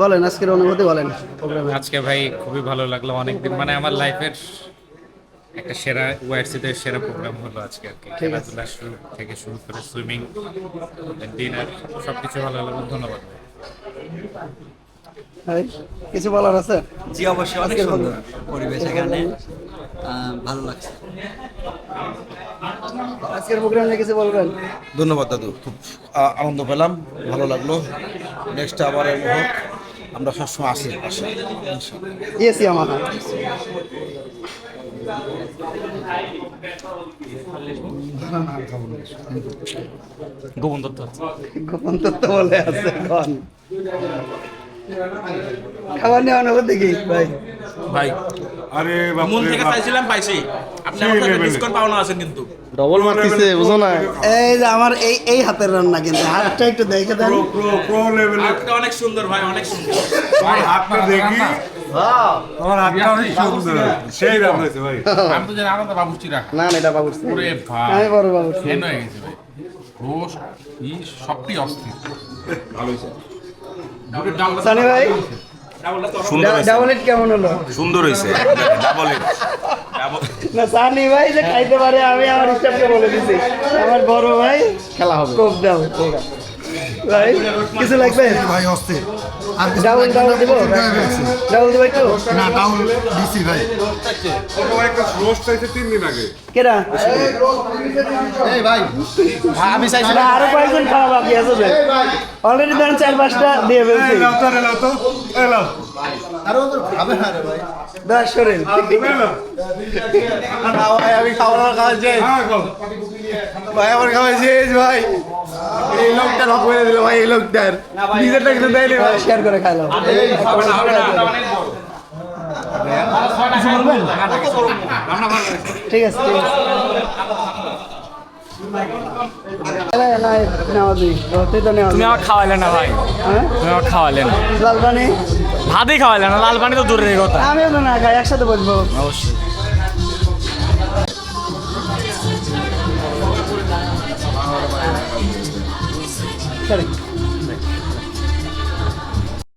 বলেন আজকের অনুভূতি বলেন প্রোগ্রামে। আজকে ভাই খুবই ভালো লাগলো, অনেকদিন মানে আমার লাইফের একটা সেরা ওয়াইসিতে সেরা প্রোগ্রাম হলো আজকে আর কি। ঠিক আছে। খেলাধুলা থেকে শুরু করে সুইমিং, ডিনার, সবকিছু ভালো লাগলো। ধন্যবাদ। ভাই কিছু বলার আছে? জি অবশ্যই, অনেক আজকের সুন্দর প্রোগ্রাম। পরিবেশ এখানে, ভালো লাগছে। আজকের প্রোগ্রাম নিয়ে কিছু বলবেন? ধন্যবাদ দাদু, খুব আনন্দ পেলাম, ভালো লাগলো। নেক্সট আবার এমন হোক, আমরা সবসময় আসি পাশে। ইয়েসি আমার গোপন তথ্য গোপন তথ্য বলে আছে এখন। খাবার নিয়ে অনুভূতি কি ভাই? ভাই আরে মন থেকে চাইছিলাম, পাইছি। আপনি আমার কাছে ডিসকাউন্ট পাওনা আছেন কিন্তু। ডবল মারতেছে বুঝো না। এই যে আমার এই হাতের রান্না, কিন্তু হাতটা একটু দেখে দেন। প্রো লেভেলের হাতটা অনেক সুন্দর ভাই, অনেক সুন্দর। আমার হাতটা দেখি, আমার হাতটা অনেক সুন্দর, সেই রান্না হয়েছে ভাই। আমি তো জানি আলাদা বাবুর্চি রাখা। না না, এটা বাবুর্চি। ওরে ভাই আমি বড় বাবুর্চি। কেন হয়ে গেছে ভাই, রোজ ই সবটি অস্থির। ভালো হয়েছে। সানি ভাই সুন্দর হয়েছে, ডাবল হিট কেমন হলো? সুন্দর হয়েছে, ডাবল হিট। না সানি ভাই যে খাইতে পারে, আমি আমার স্টাফকে বলে দিছি আমার বড় ভাই খেলা হবে, কোপ দাও। ঠিক আছে ভাই, কিছু লাগবে ভাই অস্থির। ডাবল ডাবল দিব, ডাবল দিব একটু। না ডাউন ডিসি ভাই। একটা রোস্ট চাইছে 3 দিন আগে। কেডা এই ভাই আমি চাইছি না, আরো কয়েকজন খাওয়া বাকি আছে যে অলরেডি ধরেন 4-5টা দিয়ে ফেলছি। এলাও তো, এলাও তো, এলাও। আরো তো খাবে না রে ভাই। দাস শরীর এলাও। না ভাই আমি খাবার খাওয়াচ্ছি হ্যাঁ, খাও। ভাই, আমার খাওয়াচ্ছি ভাই। এই লোকটা লক করে দিল ভাই, এই লোকটার নিজেরটা কিন্তু দেয়নি ভাই। শেয়ার করে খাইলাম। ঠিক আছে ঠিক আছে। না নেওয়া দিই, তুই তো নেওয়া তুমি আমার খাওয়াইলে না ভাই, হ্যাঁ তুমি আমার খাওয়াইলে না, লাল পানি ভাতই খাওয়াইলে না, লাল পানি তো দূরের কথা। আমিও তো না খাই, একসাথে বসবো। অবশ্যই। সরি